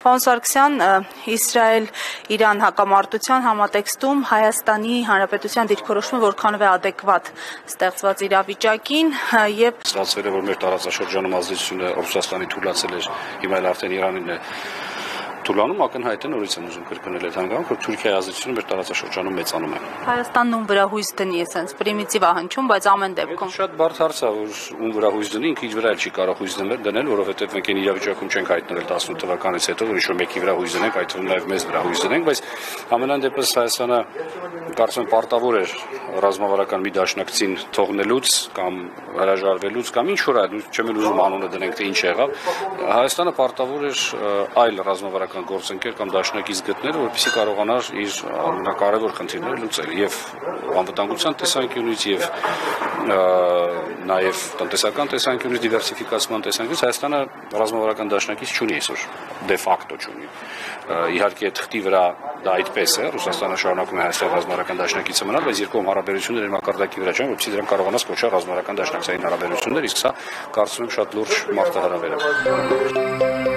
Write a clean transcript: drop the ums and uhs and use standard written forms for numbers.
Պարոն Սարգսյան, Իսրայել-Իրան հակամարտության համատեքստում Հայաստանի Հանրապետության դիրքորոշումը որքանով է ադեկվատ ստեղծված իրավիճակին եւ ստացվել է, որ մեր տարածաշրջանում ազդեցությունը Ռուսաստանի թույլատրել էր, հիմա էլ արդեն Իրանին է թույլանում, ակնհայտ է, նորից եմ ուզում կրկնել այդ հանգամանքը, որ Թուրքիայի ազդեցությունը մեր տարածաշրջանում մեծանում է։ Հայաստանն ում վրա հույս դնի, այսպես պրիմիտիվ ահնչում, բայց ամեն դեպքում շատ բարդ հարց է, որ ում վրա հույս դնի, ինքը իր վրա էլ չի կարող հույս դնել, որովհետեւ մենք այն իրավիճակում չենք հայտնվել 18 թվականից հետո, որ ինչ-որ մեկի վրա հույս դնենք, այդ թվում նաև մեզ վրա հույս դնենք, բայց ամենայն դեպս Հայաստանը կարծում եմ պարտավոր էր ռազմավարական մի դաշնակցին թողնելուց կամ հրաժարվելուց կամ ինչ որ այլ, չեմ ուզում անունը դնենք, թե ինչ եղավ, Հայաստանը պարտավոր էր այլ ռազմավարական գործընկեր կամ դաշնակից գտնել, որպեսզի կարողանար իր ամենակարևոր խնդիրները լուծել եւ անվտանգության տեսանկյունից եւ նաեւ տնտեսական տեսանկյունից, դիվերսիֆիկացման տեսանկյունից Հայաստանը ռազմավարական դաշնակից չունի այսօր, դե ֆակտո չունի։ Իհարկե թղթի վրա դա այդպես է, Ռուսաստանը շարունակում է Հայաստանի ռազմավարական դաշնակիցը մնալ, բայց երկկողմ հարաբերությունները մակարդակի վրա չեն, որպեսզի դրանք կարողանաս կոչել ռազմավարական դաշնակցային հարաբերություններ, իսկ սա կարծում եմ շատ լուրջ մարտահրավեր է։